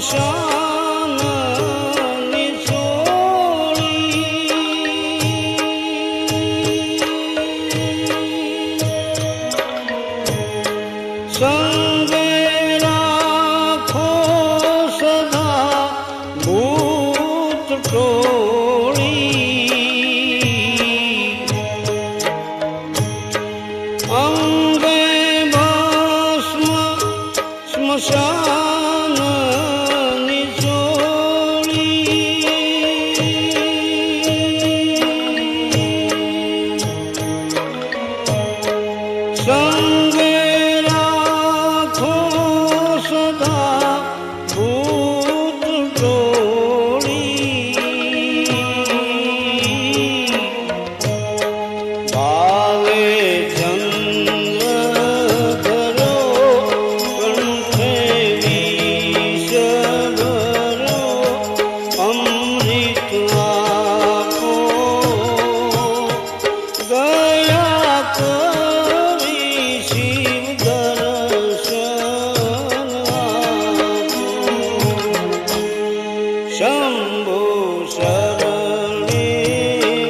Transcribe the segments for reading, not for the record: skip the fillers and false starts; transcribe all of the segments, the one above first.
સ્મશાનની સોળી સંગે રાખો સદા ભૂત ટોળી અંગે ભસ્મ સ્મશાનની સોળી સંગે રાખો સદા ભૂત ટોળી ભાવે ચંદ્ર ધરો કંઠે વિષ ભરો અમૃત આપો દયા કરી શિવ દર્શન આપો શંભો શરણે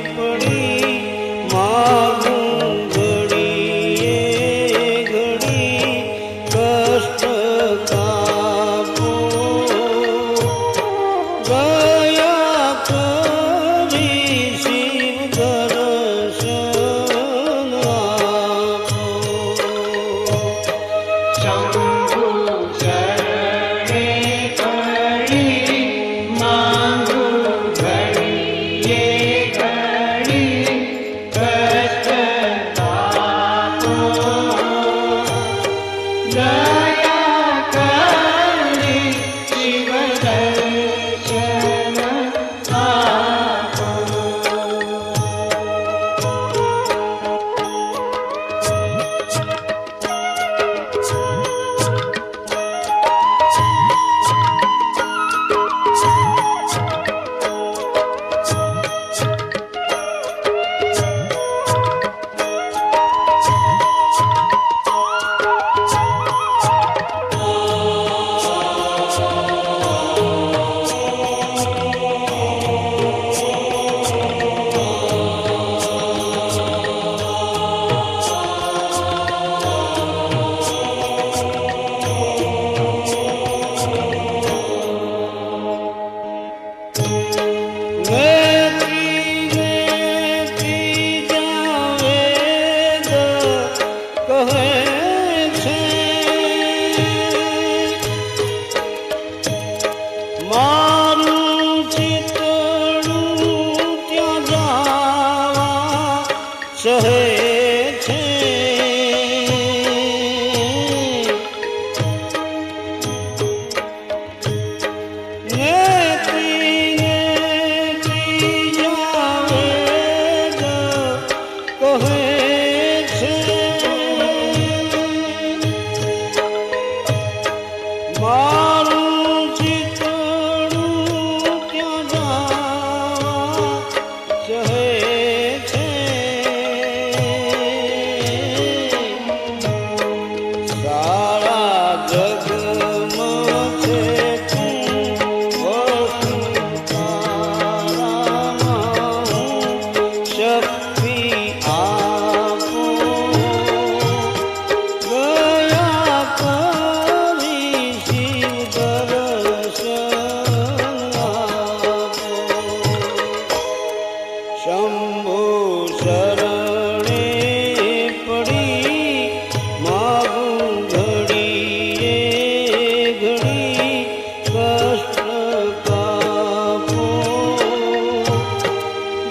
પડી માગું ઘડીએ ઘડી કષ્ટ કાપો દયા કરી શિવ દર્શન આપો શંભુ શરણે પડી માંગુ ઘડીએ ઘડી કષ્ટ તાપો દયા કરી શિવ દર્શન આપો સહે છે નેત્રી નેત્રી જાવે કહે છે મારું ચિતડું ત્યાં જાવા કહે છે સારા જગમાં છે તું વસુ તારામાં હું શક્તિ આપો દયા કરી શિવ દર્શન આપો શંભો શરણે પડી માગું ઘડીએ ઘડી કષ્ટ કાપો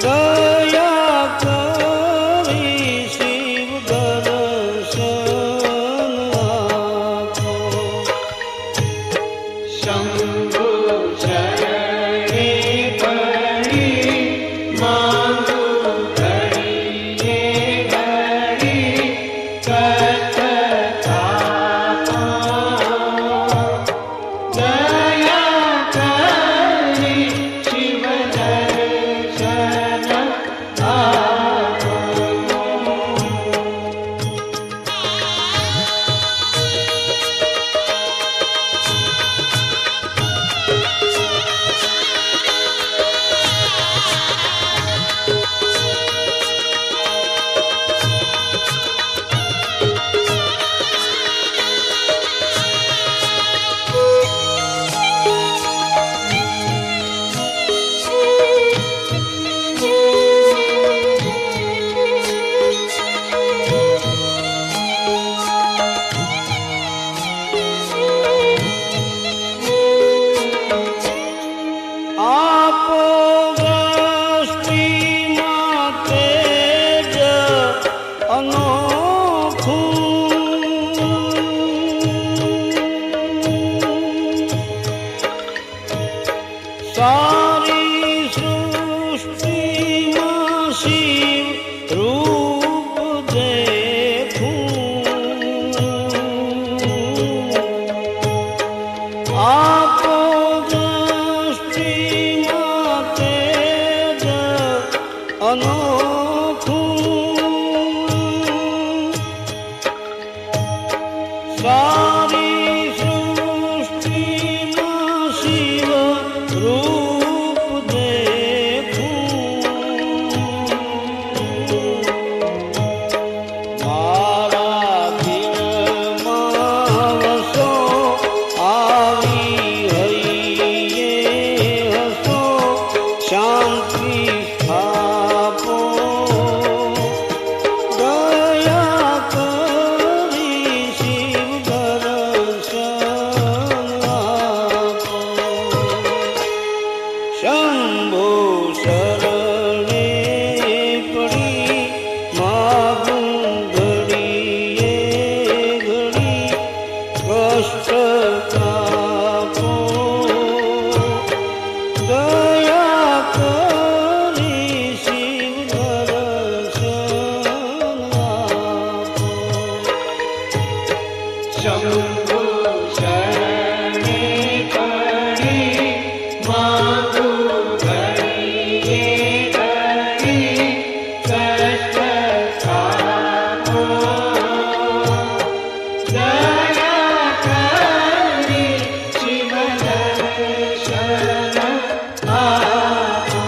દયા કરી શિવ દર્શન આપો શંભુ શરણે પડી માંગુ ઘડીએ ઘડી કષ્ટ તાપો દયા કરી શિવ દર્શન આપો સારી સૃષ્ટિમાં શિવ રૂપ દેખું, આપો દ્રષ્ટિમાં તેજ અનોખું, સારી સૃષ્ટિમાં શિવ રૂપ દેખું, મારા દિલમાં વસો આવી હૈયે હસો, શાંતિ સ્થાપો, દયા કરી શિવ દર્શન આપો, શંભો શરણે પડી માગું ઘડીએ ઘડી, કષ્ટ કાપો, દયા કરી શિવ દર્શન આપો, શંભુ શરણે પડી માગુ ઘડીએ ઘડી, કષ્ટ કાપો, દયા કરી શિવ દર્શન આપો.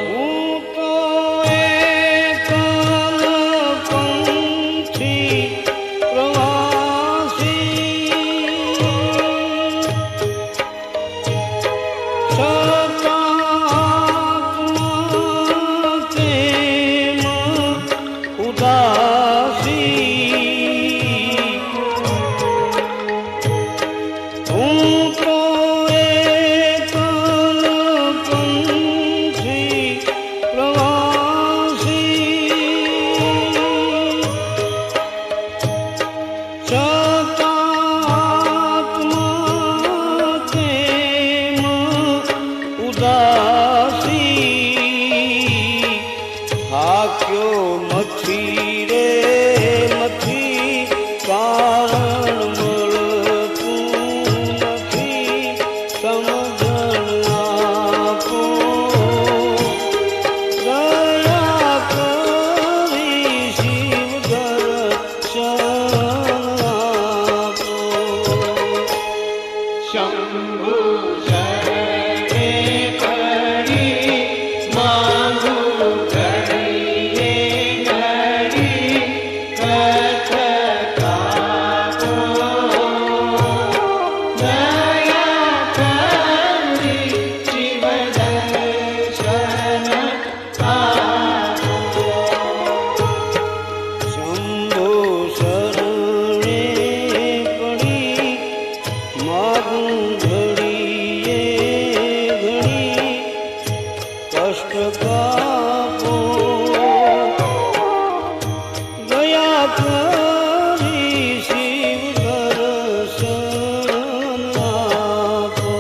હું તો એકલ પંછી પ્રવાસી, છતાં આત્મા કેમ ઉદાસી, હું તો એકલ પંછી પ્રવાસી, છતાં આત્મા કેમ ઉદાસી, થાક્યો મથી રે મથી, કારણ મળતું નથી, સમજણ આપો, દયા કરી શિવ દર્શન આપો, શંભુ શરણે પડી માગુ ઘડીએ ઘડી, કષ્ટ કાપો, દયા કરી શિવ દર્શન આપો. શંભો શરણે પડી માગું ઘડીએ ઘડી, કષ્ટ કાપો, દયા કરી શિવ દર્શન આપો.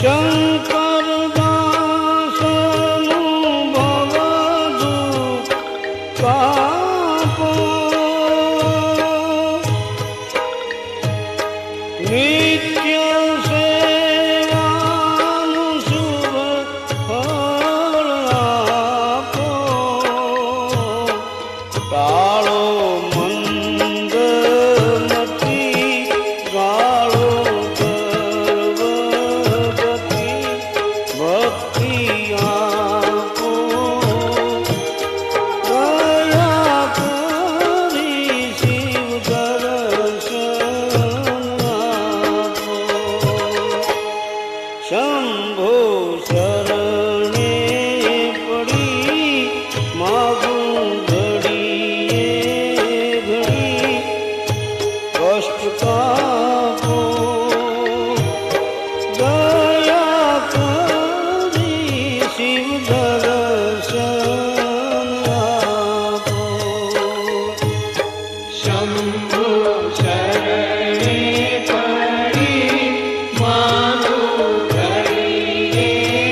શંકર દાસનું ભવ દુઃખ કાપો નિત્ય સેવાનું શુભ ફળ આપો કાળો મંદ નથી ગાળો ગર્વગતિ ભક્તિ આપો દયા કરી શિવ દર્શન આપો શંભો શરણે પડી માગું ઘડીએ ઘડી કષ્ટ કાપો દયા કરી શિવ દર્શન આપો શંભુ શરણે પડી માનું ઘડીએ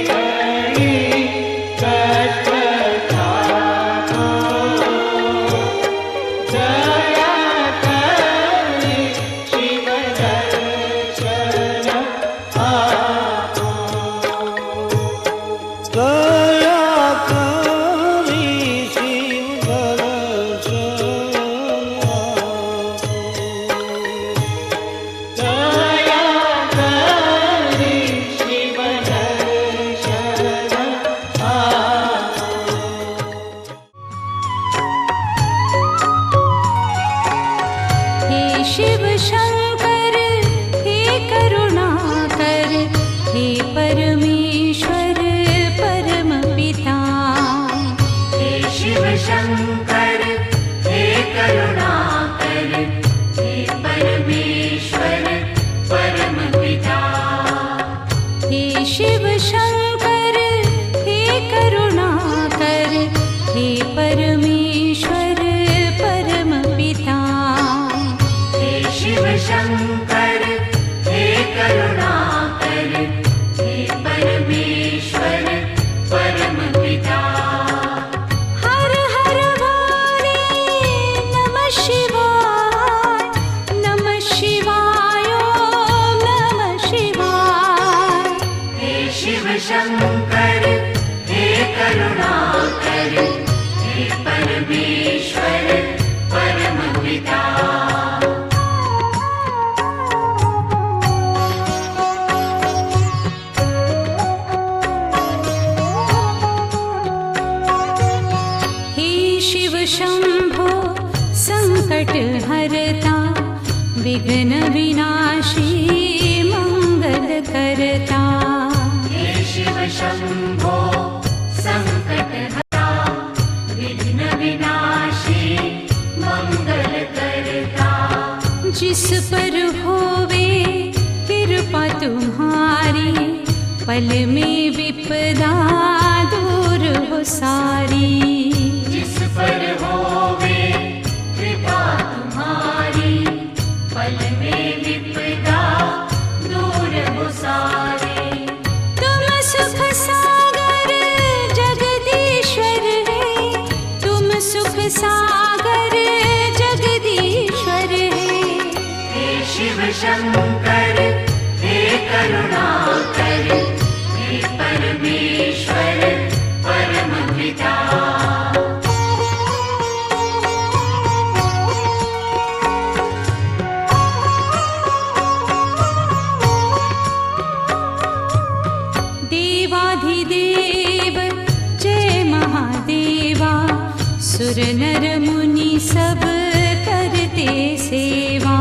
ઘડી કષ્ટ કાપો દયા કરી શિવ દર્શન આપો દયા કરી શિવ દર્શન આપો દયા કરી શિવ દર્શન આપો हे शिव शंकर हे करुणाकर हे परमेश्वर परम पिता हे शिव शंकर हे करुणाकर हे परमेश्वर परम पिता हे शिव शंकर हे करुणाकर हे परमेश्वर परम पिता हे शिव शंकर हे करुणाकर हे परमेश्वर परम पिता हर हर वाणी नमः शिवाय नमः शिवाय ओम नमः शिवाय हे शिव शंकर हे करुणाकर हे परमेश्वर परम पिता हे शिव शंभो संकट हरता विघ्न विनाशी मंगल करता हे शिव शंभो संकट हरा विघ्न विनाशी मंगल करता जिस पर होवे कृपा तुम्हारी पल में विपदा दूर हो सारी जिस पर होवे कृपा तुम्हारी पल में विपदा दूर हो सारे तुम सुख सागर जगदीश्वर है तुम सुख सागर जगदीश्वर है हे शिव शंकर हे करुणाकर हे परमेश्वर परम पिता देवाधिदेव जय महादेवा सुर नर मुनि सब करते सेवा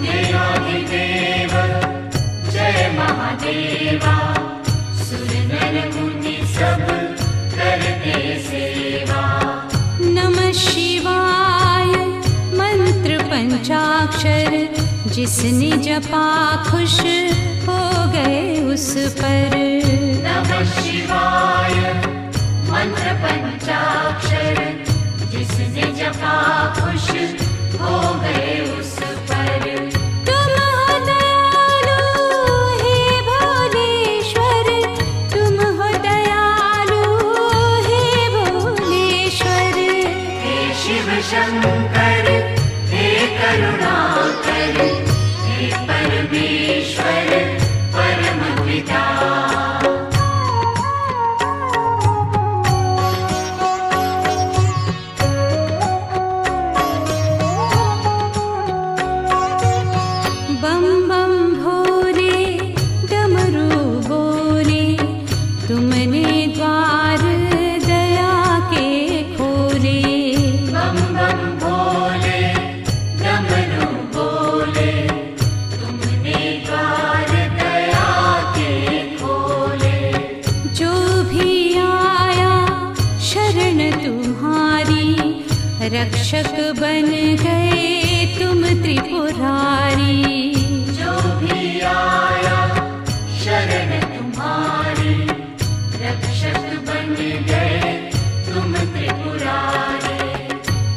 देवाधिदेव जय महादेवा सुर नर मुनि सब करते सेवा नमः शिवाय मंत्र पंचाक्षर जिसने जपा खुश हो गए उस पर नमः शिवाय मंत्र पंचाक्षर जिसने जपा खुश हो गए उस पर तुम हो दयालु हे भोले रक्षक बन गए तुम त्रिपुरारी। जो भी आया शरण तुम्हारी, रक्षक बन गए तुम त्रिपुरारी।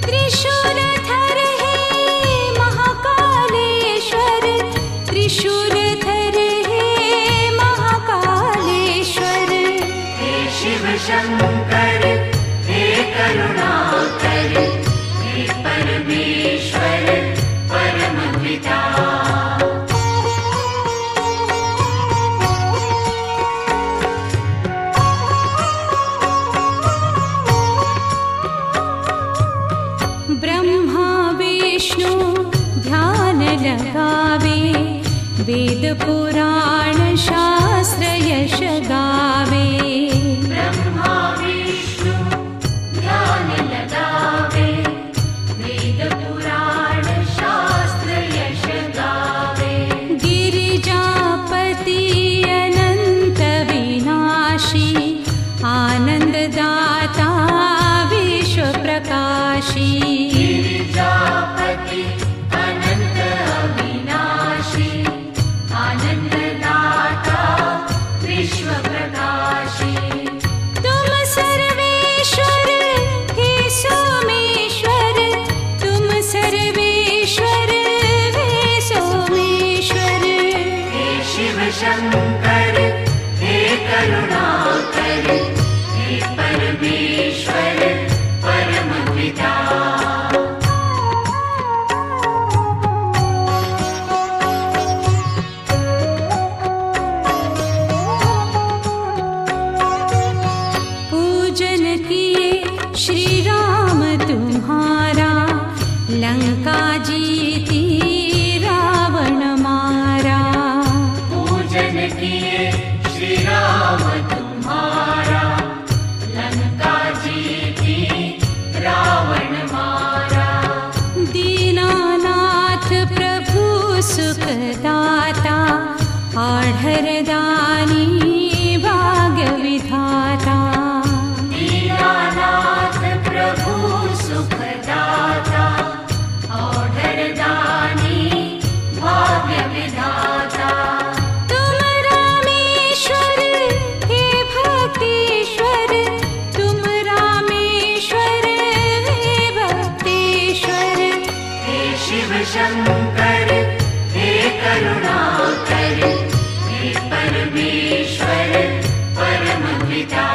त्रिशूलधर है महाकालेश्वर, त्रिशूलधर है महाकालेश्वर। हे शिव शंकर हे करुणाकर, हे परमेश्वर परम पिता। ब्रह्मा विष्णु ध्यान लगावे, वेद पुराण शास्त्र यश गावे। ब्रह्मा विष्णु ध्यान लगावे, वेद पुराण शास्त्र यश गावे। गिरिजापति अनंत विनाशी, आनंददाता विश्व प्रकाशी। गिरिजापति अनंत अविनाशी, आनंददाता विश्व प्रकाशी। तुम सर्वेश्वर हे सोमेश्वर, तुम सर्वेश्वर हे सोमेश्वर। हे शिव शंकर हे करुणाकर, हे परमेश्वर परम पिता। पूजन किए श्री राम तुम्हारा, लंका जीती रावण मारा। पूजन किए श्री राम तुम्हारा, लंका जीती रावण मारा। दीनानाथ प्रभु सुखदाता, आढ़रदानी भाग्य विधाता। दीनानाथ प्रभु सुखदाता, औढ़रदानी भाग्य विधाता। तुम रामेश्वर हे भक्तेश्वर, तुम रामेश्वर हे भक्तेश्वर। हे शिव शंकर हे करुणाकर, हे परमेश्वर परम पिता।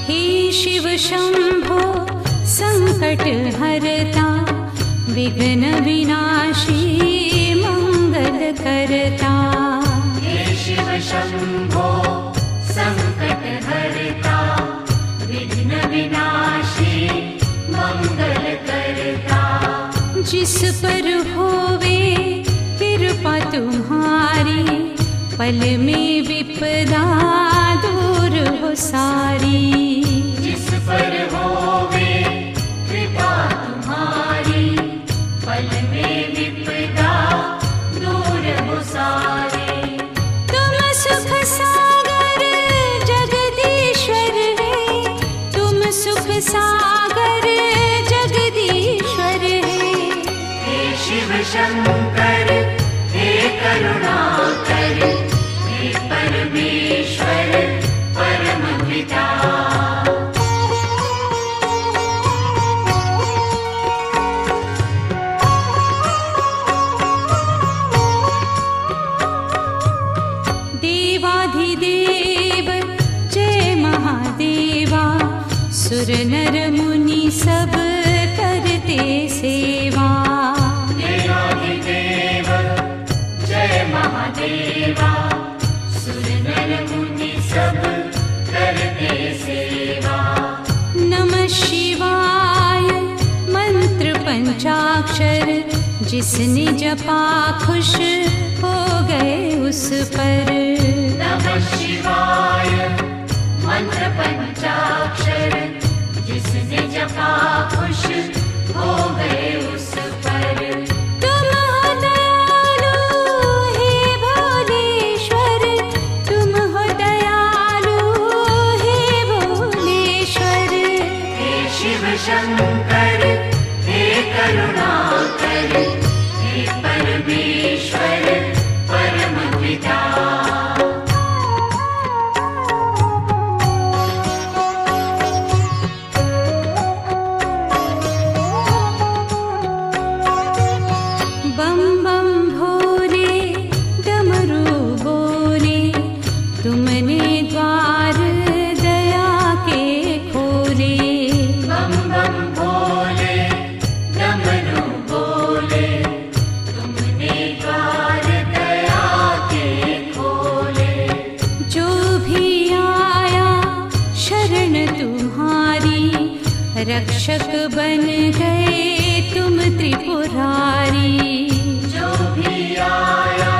हे शिव शंभो संकट हरता, विघ्न विनाशी मंगल करता। हे शिव शंभो संकट हरता, विघ्न विनाशी मंगल करता। जिस पर होवे कृपा तुम्हारी, पल में विपदा दूर हो सारी। जिस पर होवे कृपा तुम्हारी, पल में विपदा दूर हो सारी। तुम सुख सागर जगदीश्वर है, तुम सुख सागर जगदीश्वर है। हे शिव शंकर हे करुणाकर, हे परमेश्वर परम पिता। देवाधिदेव जय महादेवा, सुर नर मुनि सब करते सेवा। देवाधिदेव जय महादेवा, सुर नर मुनि सब करते सेवा। नमः शिवाय मंत्र पंचाक्षर, जिसने जपा खुश हो गए उस पर। नमः शिवाय मंत्र पंचाक्षर, जिसने जपा खुश हो गए उस पर। तुम हो दयालु शंकर हे करुणाकर हे परमेश्वर परम पिता बम बम भोले डमरू बोले तुमने द्वार दया के खोले बम बम भोले डमरू बोले तुमने द्वार दया के खोले जो भी आया शरण तुम्हारी रक्षक बन गए तुम त्रिपुरारी जो भी आया